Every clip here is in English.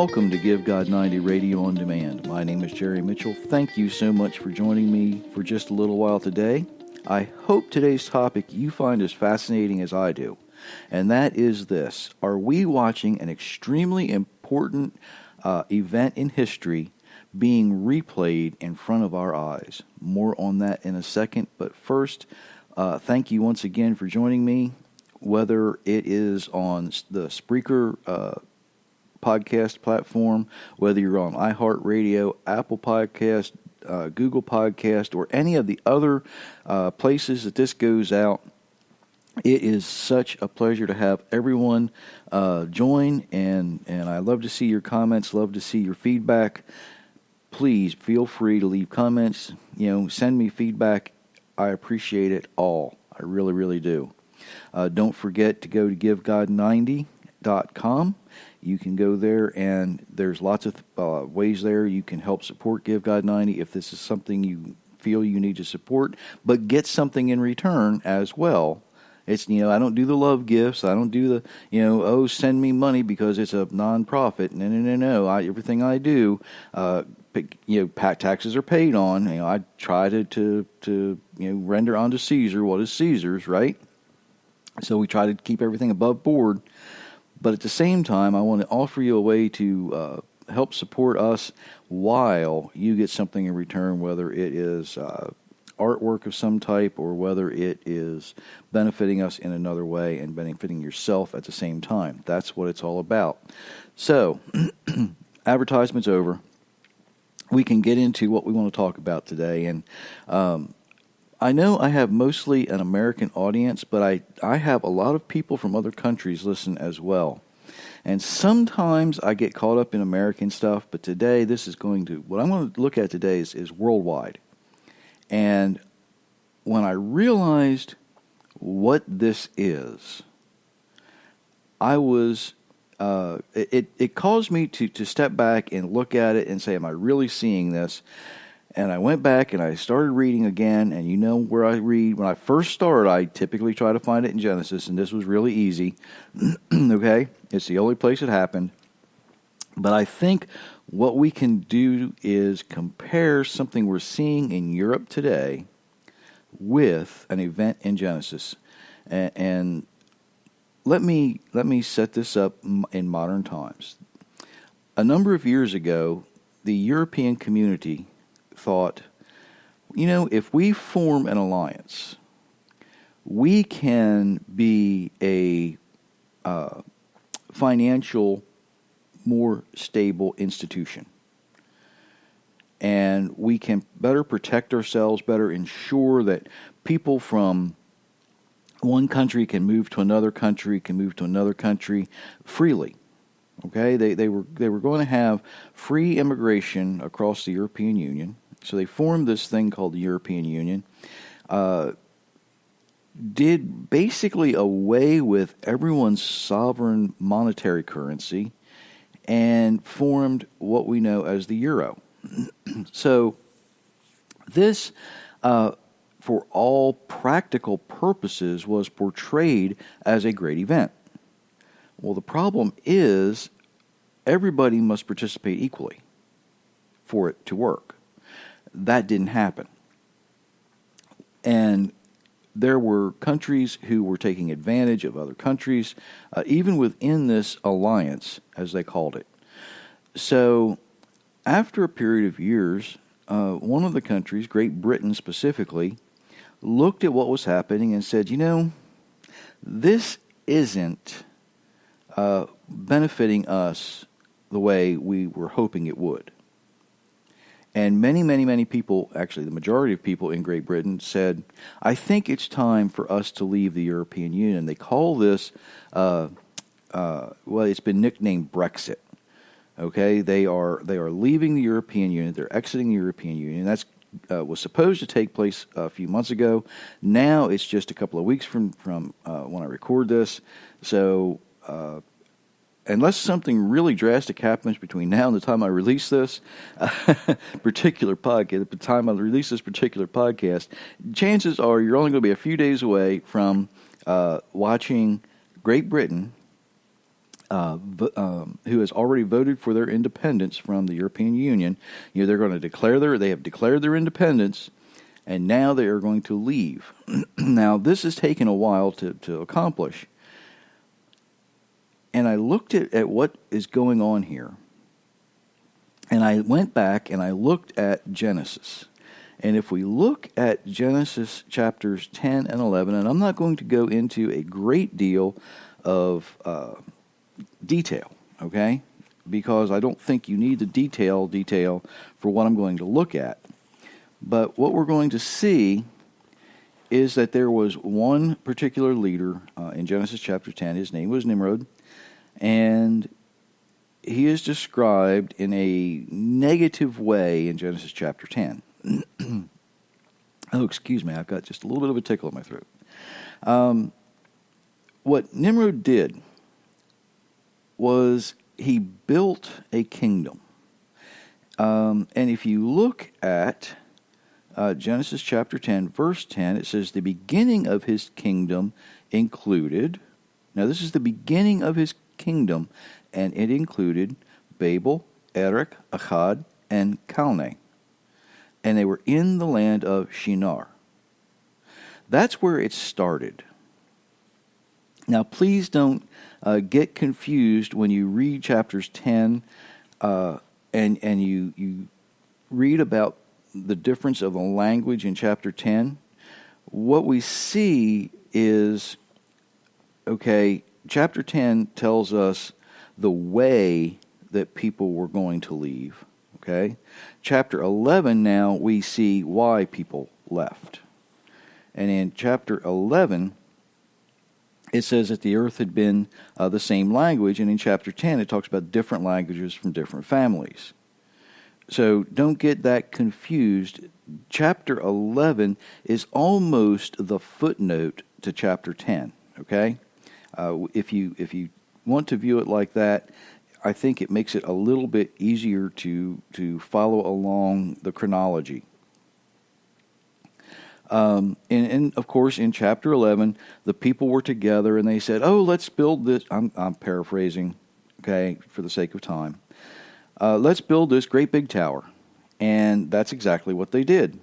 welcome to Give God 90 Radio on Demand. My name is Jerry Mitchell. Thank you so much for joining me for just a little while today. I hope today's topic you find as fascinating as I do, and that is this. Are we watching an extremely important event in history being replayed in front of our eyes? More on that in a second, but first, thank you once again for joining me, whether it is on the Spreaker podcast platform, whether you're on iHeartRadio, Apple Podcast, Google Podcast, or any of the other places that this goes out. It is such a pleasure to have everyone join, and I love to see your comments, love to see your feedback. Please feel free to leave comments, send me feedback. I appreciate it all. I really, really do. Don't forget to go to GiveGod90.com. You can go there, and there's lots of ways there you can help support Give God 90 if this is something you feel you need to support, but get something in return as well. It's, I don't do the love gifts. I don't do the, send me money because it's a nonprofit. No. Everything I do, taxes are paid on. I try to render unto Caesar what is Caesar's, right? So we try to keep everything above board. But at the same time, I want to offer you a way to help support us while you get something in return, whether it is artwork of some type or whether it is benefiting us in another way and benefiting yourself at the same time. That's what it's all about. So, advertisement's over. We can get into what we want to talk about today. And I know I have mostly an American audience, but I have a lot of people from other countries listen as well. And sometimes I get caught up in American stuff, but today what I'm going to look at today is worldwide. And when I realized what this is, I was, it caused me to step back and look at it and say, am I really seeing this? And I went back and I started reading again, and where I read, when I first started, I typically try to find it in Genesis, and this was really easy, okay? It's the only place it happened. But I think what we can do is compare something we're seeing in Europe today with an event in Genesis. And let me set this up in modern times. A number of years ago, the European community thought, if we form an alliance, we can be a financial, more stable institution. And we can better protect ourselves, better ensure that people from one country can move to another country freely. Okay, they were going to have free immigration across the European Union. So they formed this thing called the European Union, did basically away with everyone's sovereign monetary currency, and formed what we know as the euro. So this, for all practical purposes, was portrayed as a great event. Well, the problem is everybody must participate equally for it to work. That didn't happen. And there were countries who were taking advantage of other countries, even within this alliance, as they called it. So after a period of years, one of the countries, Great Britain specifically, looked at what was happening and said, this isn't benefiting us the way we were hoping it would. And many, many, many people, actually the majority of people in Great Britain, said, I think it's time for us to leave the European Union. They call this, it's been nicknamed Brexit. Okay, they are leaving the European Union. They're exiting the European Union. That's was supposed to take place a few months ago. Now it's just a couple of weeks from when I record this. So unless something really drastic happens between now and the time I release this particular podcast, at the time I release this particular podcast, chances are you're only going to be a few days away from watching Great Britain who has already voted for their independence from the European Union. They're going to they have declared their independence, and now they are going to leave. Now, this has taken a while to accomplish. And I looked at what is going on here. And I went back and I looked at Genesis. And if we look at Genesis chapters 10 and 11, and I'm not going to go into a great deal of detail, okay? Because I don't think you need the detail for what I'm going to look at. But what we're going to see is that there was one particular leader in Genesis chapter 10. His name was Nimrod. And he is described in a negative way in Genesis chapter 10. Oh, excuse me, I've got just a little bit of a tickle in my throat. What Nimrod did was he built a kingdom. And if you look at Genesis chapter 10, verse 10, it says, the beginning of his kingdom included, now this is the beginning of his kingdom, and it included Babel, Erech, Akkad, and Calneh. And they were in the land of Shinar. That's where it started. Now, please don't get confused when you read chapters 10 and you read about the difference of the language in chapter 10. What we see is, okay, chapter 10 tells us the way that people were going to leave. Okay? Chapter 11 now we see why people left. And in chapter 11 it says that the earth had been the same language, and in chapter 10 it talks about different languages from different families. So don't get that confused. Chapter 11 is almost the footnote to chapter 10, okay? If you want to view it like that, I think it makes it a little bit easier to follow along the chronology. And of course, in chapter 11, the people were together and they said, "Oh, let's build this." I'm paraphrasing, okay, for the sake of time. Let's build this great big tower, and that's exactly what they did.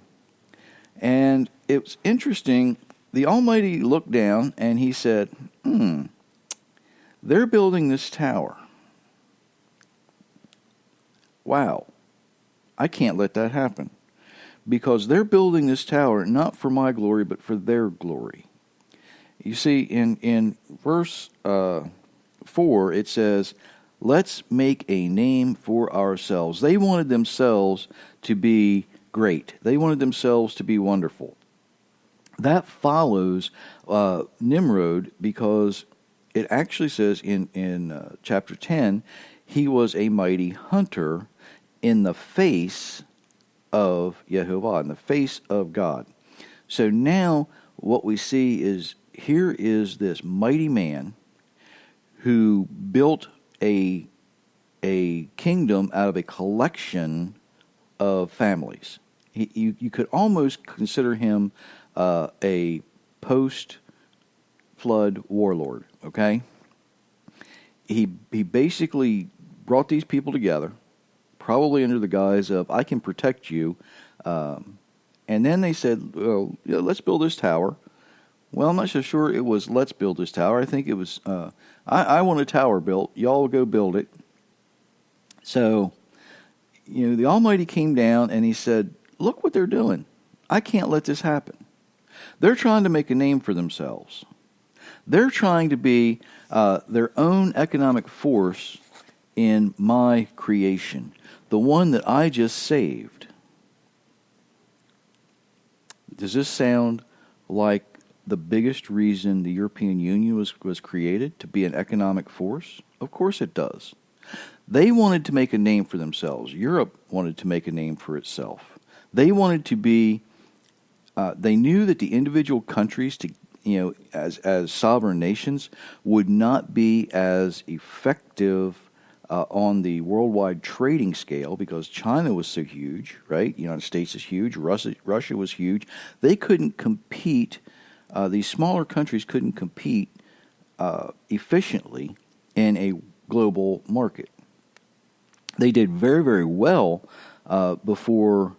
And it was interesting. The Almighty looked down and He said, "They're building this tower. Wow, I can't let that happen, because they're building this tower not for my glory, but for their glory." You see, in verse 4, it says, "Let's make a name for ourselves." They wanted themselves to be great. They wanted themselves to be wonderful. That follows Nimrod, because it actually says in chapter 10, he was a mighty hunter in the face of Yehovah, in the face of God. So now what we see is, here is this mighty man who built a kingdom out of a collection of families. You could almost consider him a post-flood warlord, okay? He basically brought these people together, probably under the guise of, "I can protect you." And then they said, "Well, yeah, let's build this tower." Well, I'm not so sure it was, "Let's build this tower." I think it was, I want a tower built. Y'all go build it. So, the Almighty came down and He said, "Look what they're doing. I can't let this happen. They're trying to make a name for themselves. They're trying to be their own economic force in my creation, the one that I just saved." Does this sound like the biggest reason the European Union was created, to be an economic force? Of course it does. They wanted to make a name for themselves. Europe wanted to make a name for itself. They wanted to be, they knew that the individual countries, as sovereign nations, would not be as effective on the worldwide trading scale, because China was so huge, right? The United States is huge. Russia was huge. They couldn't compete. These smaller countries couldn't compete efficiently in a global market. They did very, very well before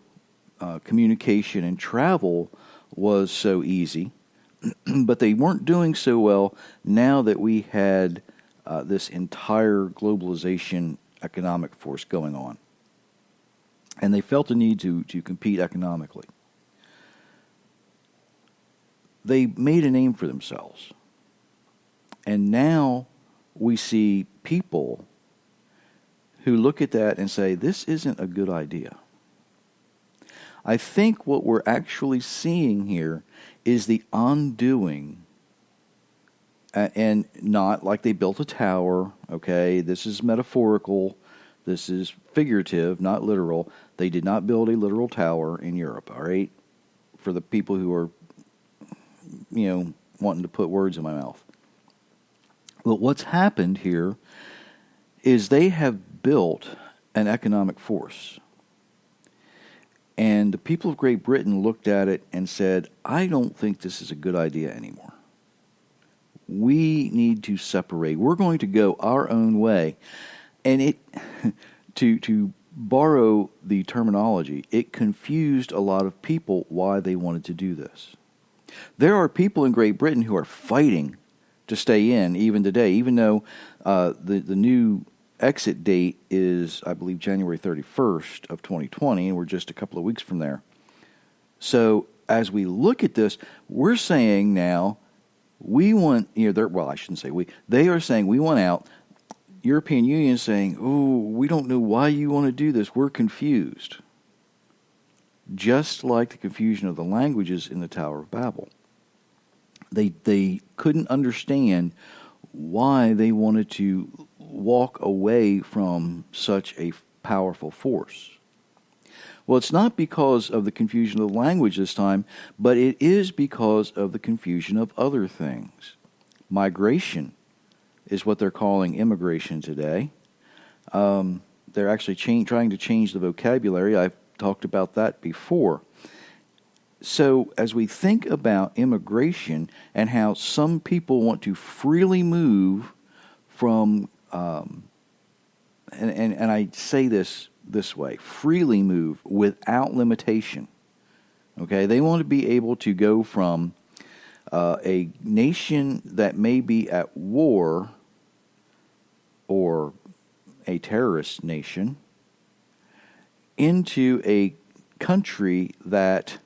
communication and travel was so easy, but they weren't doing so well now that we had this entire globalization economic force going on. And they felt the need to compete economically. They made a name for themselves. And now we see people who look at that and say, this isn't a good idea. I think what we're actually seeing here is the undoing, and not like they built a tower, okay? This is metaphorical. This is figurative, not literal. They did not build a literal tower in Europe, all right? For the people who are, wanting to put words in my mouth. But what's happened here is they have built an economic force. And the people of Great Britain looked at it and said, I don't think this is a good idea anymore. We need to separate. We're going to go our own way. And it, to borrow the terminology, it confused a lot of people why they wanted to do this. There are people in Great Britain who are fighting to stay in even today, even though the new exit date is, I believe, January 31st of 2020, and we're just a couple of weeks from there. So as we look at this, we're saying now we want, I shouldn't say we, they are saying we want out. European Union is saying, oh, we don't know why you want to do this. We're confused. Just like the confusion of the languages in the Tower of Babel. They couldn't understand why they wanted to walk away from such a powerful force. Well, it's not because of the confusion of the language this time, but it is because of the confusion of other things. Migration is what they're calling immigration today. They're actually trying to change the vocabulary. I've talked about that before. So as we think about immigration and how some people want to freely move from, and I say this way, freely move without limitation. Okay, they want to be able to go from a nation that may be at war or a terrorist nation into a country that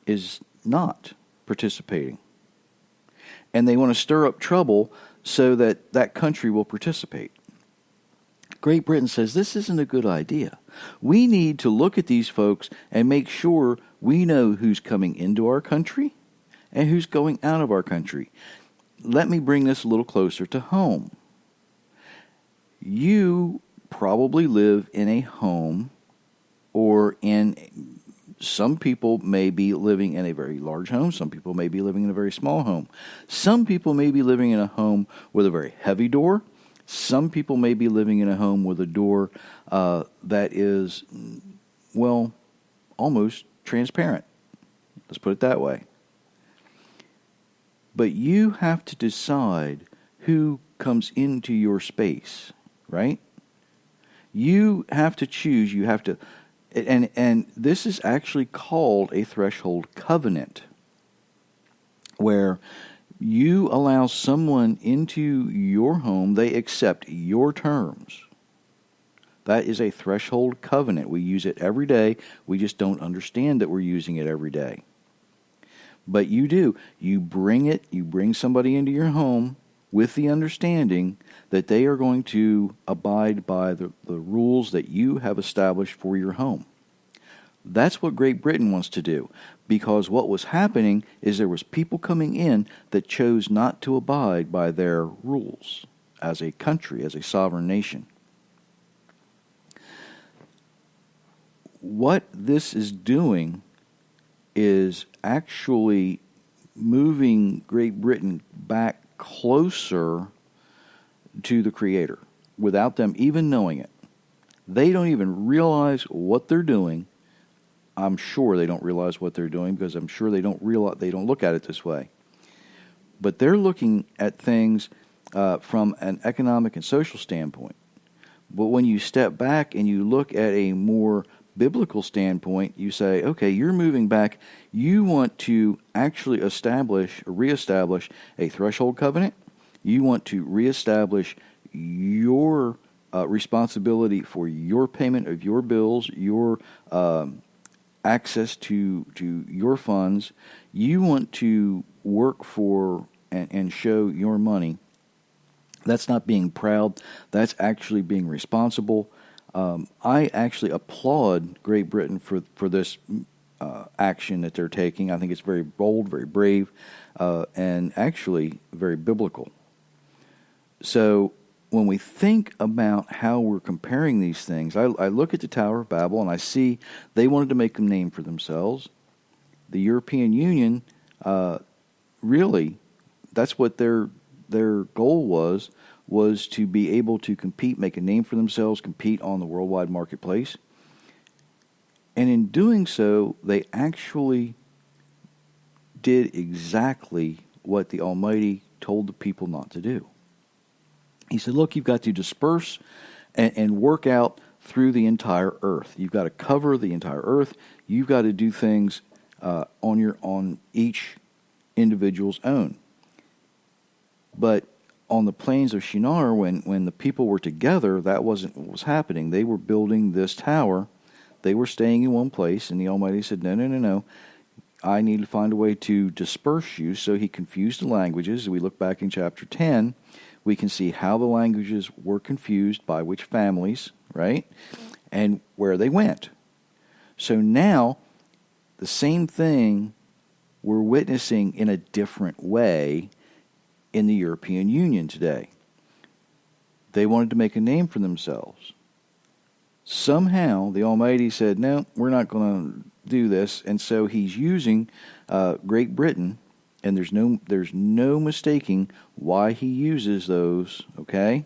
is not participating. And they want to stir up trouble so that that country will participate. Great Britain says this isn't a good idea. We need to look at these folks and make sure we know who's coming into our country and who's going out of our country. Let me bring this a little closer to home. You probably live in a home, or some people may be living in a very large home. Some people may be living in a very small home. Some people may be living in a home with a very heavy door. Some people may be living in a home with a door that is, almost transparent. Let's put it that way. But you have to decide who comes into your space, right? You have to choose. You have to, and this is actually called a threshold covenant, where you allow someone into your home, they accept your terms. That is a threshold covenant. We use it every day. We just don't understand that we're using it every day. But you do. You bring somebody into your home with the understanding that they are going to abide by the rules that you have established for your home. That's what Great Britain wants to do, because what was happening is there was people coming in that chose not to abide by their rules as a country, as a sovereign nation. What this is doing is actually moving Great Britain back closer to the Creator without them even knowing it. They don't even realize what they're doing. I'm sure they don't realize what they're doing, because I'm sure they don't look at it this way. But they're looking at things from an economic and social standpoint. But when you step back and you look at a more biblical standpoint, you say, okay, you're moving back. You want to actually reestablish a threshold covenant. You want to reestablish your responsibility for your payment of your bills, your access to your funds. You want to work for and show your money. That's not being proud. That's actually being responsible. I actually applaud Great Britain for this action that they're taking. I think it's very bold, very brave, and actually very biblical. So when we think about how we're comparing these things, I look at the Tower of Babel and I see they wanted to make a name for themselves. The European Union, really, that's what their goal was to be able to compete, make a name for themselves, compete on the worldwide marketplace. And in doing so, they actually did exactly what the Almighty told the people not to do. He said, look, you've got to disperse and work out through the entire earth. You've got to cover the entire earth. You've got to do things on each individual's own. But on the plains of Shinar, when the people were together, that wasn't what was happening. They were building this tower. They were staying in one place, and the Almighty said, no. I need to find a way to disperse you. So he confused the languages. We look back in chapter 10. We can see how the languages were confused by which families, right? And where they went. So now, the same thing we're witnessing in a different way in the European Union today. They wanted to make a name for themselves. Somehow, the Almighty said, no, we're not going to do this. And so he's using Great Britain, and there's no mistaking why he uses those, okay?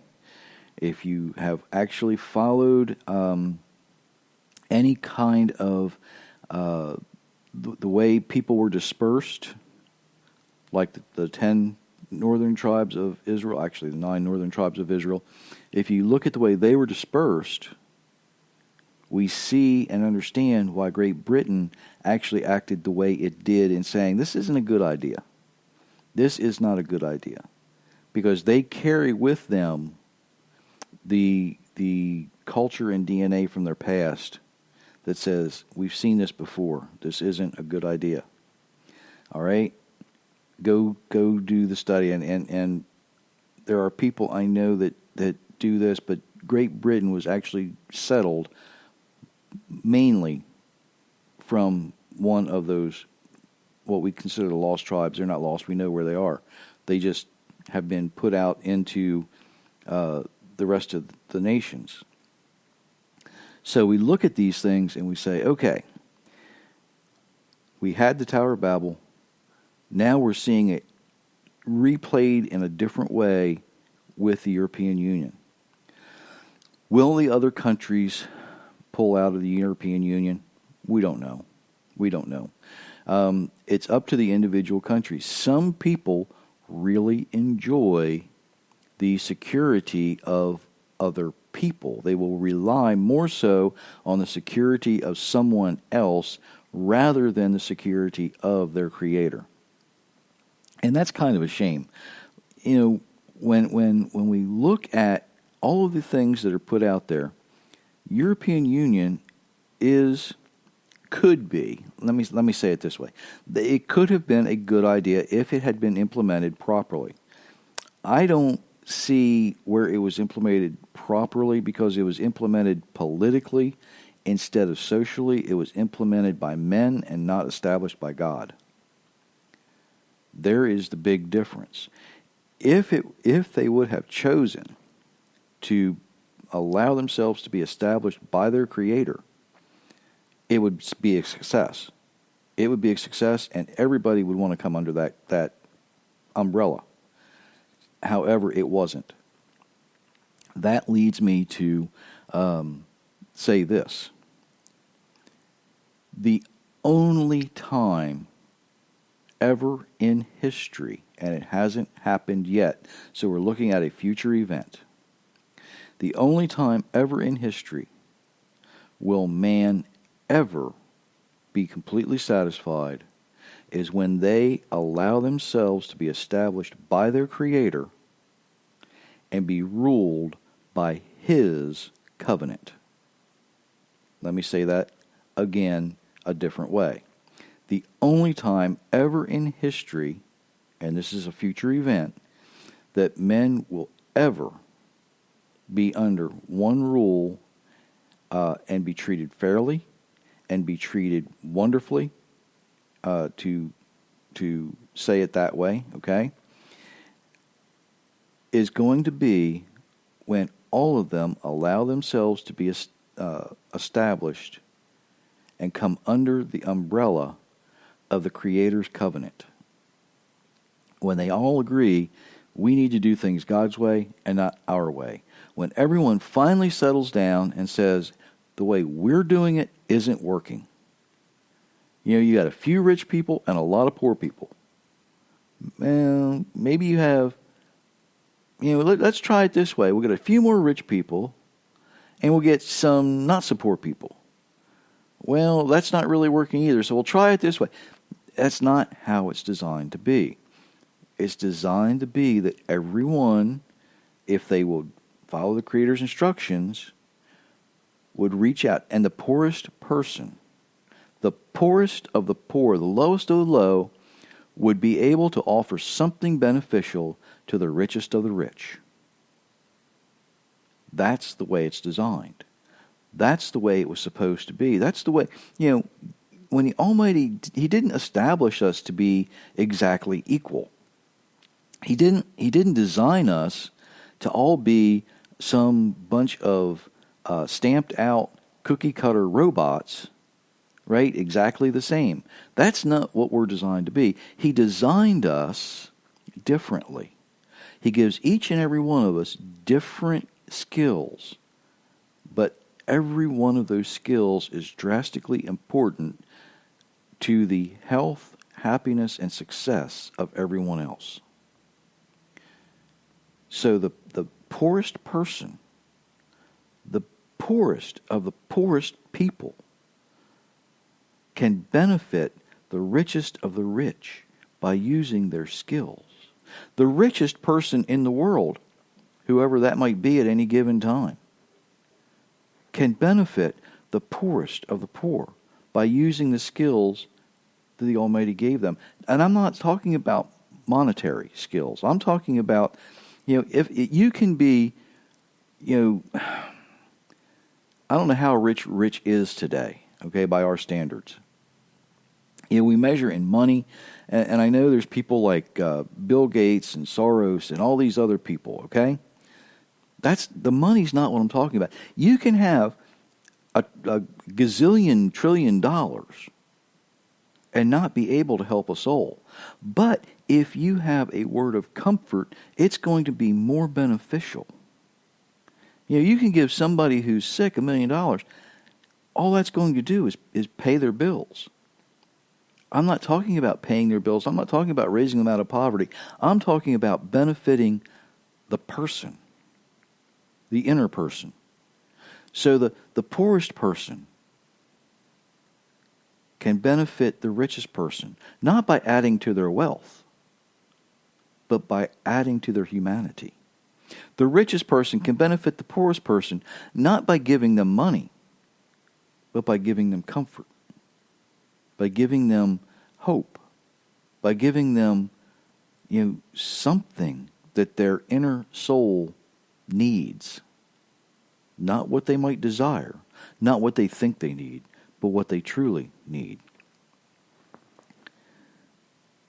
If you have actually followed any kind of the way people were dispersed, like the 10 northern tribes of Israel, actually the 9 northern tribes of Israel, if you look at the way they were dispersed, we see and understand why Great Britain actually acted the way it did in saying, this isn't a good idea. This is not a good idea. Because they carry with them the culture and DNA from their past that says, we've seen this before. This isn't a good idea. All right? Go do the study. And there are people I know that do this, but Great Britain was actually settled mainly from one of those, what we consider the lost tribes. They're not lost. We know where they are. They just have been put out into the rest of the nations. So we look at these things and we say, okay, we had the Tower of Babel. Now we're seeing it replayed in a different way with the European Union. Will the other countries pull out of the European Union? We don't know. It's up to the individual countries. Some people really enjoy the security of other people. They will rely more so on the security of someone else rather than the security of their Creator. And that's kind of a shame. You know, when we look at all of the things that are put out there, European Union could be, let me say it this way, it could have been a good idea if it had been implemented properly. I don't see where it was implemented properly because it was implemented politically instead of socially. It was implemented by men and not established by God. There is the big difference. If they would have chosen to allow themselves to be established by their Creator, it would be a success. It would be a success, and everybody would want to come under that umbrella. However, it wasn't. That leads me to say this. The only time ever in history, and it hasn't happened yet, so we're looking at a future event. The only time ever in history will man ever be completely satisfied is when they allow themselves to be established by their Creator and be ruled by His covenant. Let me say that again a different way. The only time ever in history, and this is a future event, that men will ever be under one rule and be treated fairly and be treated wonderfully, to say it that way, okay, is going to be when all of them allow themselves to be established and come under the umbrella of the Creator's covenant. When they all agree we need to do things God's way and not our way. When everyone finally settles down and says, the way we're doing it isn't working. You know, you got a few rich people and a lot of poor people. Well, maybe you have, let's try it this way. We'll get a few more rich people and we'll get some not so poor people. Well, that's not really working either, so we'll try it this way. That's not how it's designed to be. It's designed to be that everyone, if they will follow the Creator's instructions, would reach out. And the poorest person, the poorest of the poor, the lowest of the low, would be able to offer something beneficial to the richest of the rich. That's the way it's designed. That's the way it was supposed to be. That's the way, when the Almighty, He didn't establish us to be exactly equal. He didn't design us to all be some bunch of stamped out cookie cutter robots, right? Exactly the same. That's not what we're designed to be. He designed us differently. He gives each and every one of us different skills, but every one of those skills is drastically important to the health, happiness, and success of everyone else. So the poorest person, the poorest of the poorest people, can benefit the richest of the rich by using their skills. The richest person in the world, whoever that might be at any given time, can benefit the poorest of the poor by using the skills that the Almighty gave them. And I'm not talking about monetary skills. I'm talking about, if you can be, I don't know how rich is today, okay, by our standards. We measure in money, and I know there's people like Bill Gates and Soros and all these other people, okay? The money's not what I'm talking about. You can have a gazillion trillion dollars and not be able to help a soul. But if you have a word of comfort, it's going to be more beneficial. You can give somebody who's sick $1 million. All that's going to do is pay their bills. I'm not talking about paying their bills. I'm not talking about raising them out of poverty. I'm talking about benefiting the person, the inner person. So the poorest person can benefit the richest person, not by adding to their wealth, but by adding to their humanity. The richest person can benefit the poorest person, not by giving them money, but by giving them comfort, by giving them hope, by giving them, something that their inner soul needs. Not what they might desire, not what they think they need, but what they truly need.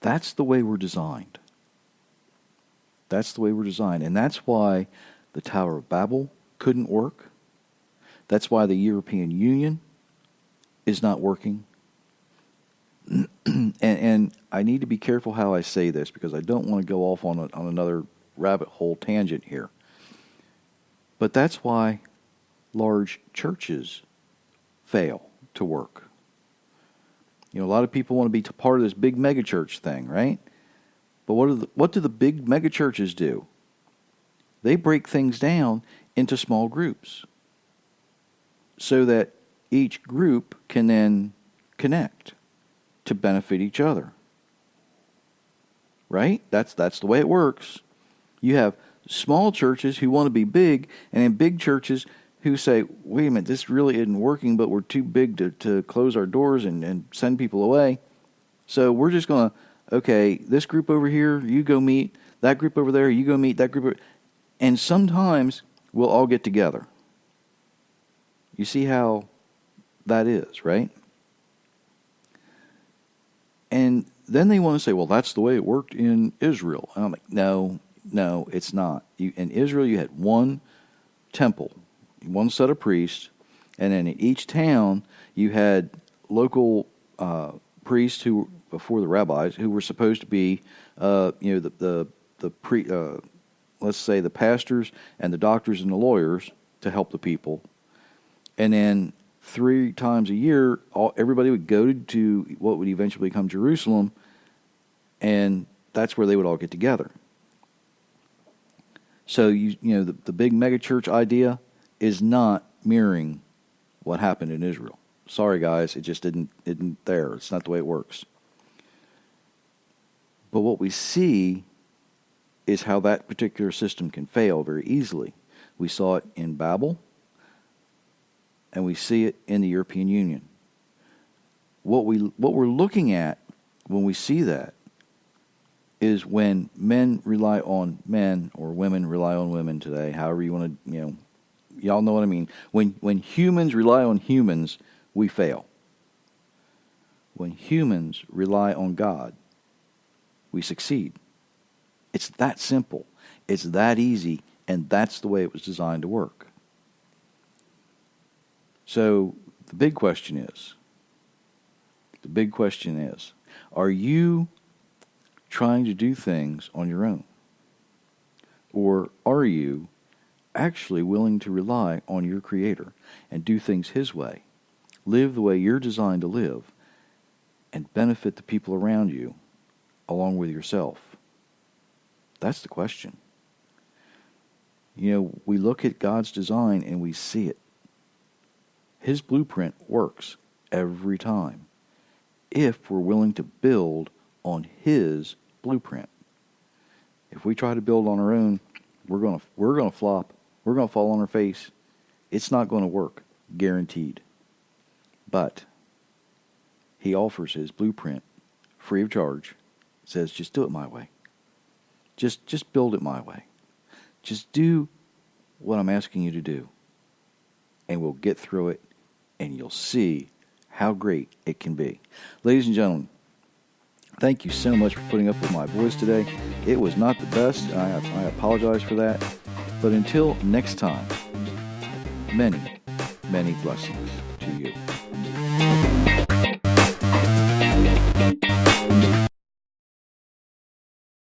That's the way we're designed. That's the way we're designed. And that's why the Tower of Babel couldn't work. That's why the European Union is not working. And I need to be careful how I say this, because I don't want to go off on another rabbit hole tangent here. But that's why large churches fail to work. A lot of people want to be part of this big megachurch thing, right? But what do the big megachurches do? They break things down into small groups so that each group can then connect to benefit each other. Right? That's the way it works. You have small churches who want to be big, and then big churches who say, wait a minute, this really isn't working, but we're too big to close our doors and send people away. So we're just going to, okay, this group over here, you go meet. That group over there, you go meet. That group and sometimes we'll all get together. You see how that is, right? And then they want to say, well, that's the way it worked in Israel. And I'm like, no, it's not. In Israel, you had one temple, one set of priests, and then in each town, you had local priests who, before the rabbis, who were let's say the pastors and the doctors and the lawyers to help the people. And then 3 times a year, everybody would go to what would eventually become Jerusalem, and that's where they would all get together. So the big megachurch idea is not mirroring what happened in Israel. Sorry, guys, it just isn't there. It's not the way it works. But what we see is how that particular system can fail very easily. We saw it in Babel, and we see it in the European Union. What we're looking at when we see that is when men rely on men or women rely on women today, however you want to, y'all know what I mean. When humans rely on humans, we fail. When humans rely on God, we succeed. It's that simple. It's that easy, and that's the way it was designed to work. So the big question is, are you trying to do things on your own? Or are you actually willing to rely on your Creator and do things His way? Live the way you're designed to live and benefit the people around you along with yourself? That's the question. We look at God's design and we see it. His blueprint works every time if we're willing to build on His blueprint. If we try to build on our own, we're going to flop. We're going to fall on our face. It's not going to work, guaranteed. But He offers His blueprint free of charge. Says, just do it my way. Just build it my way. Just do what I'm asking you to do, and we'll get through it, and you'll see how great it can be. Ladies and gentlemen, thank you so much for putting up with my voice today. It was not the best. I apologize for that. But until next time, many, many blessings to you.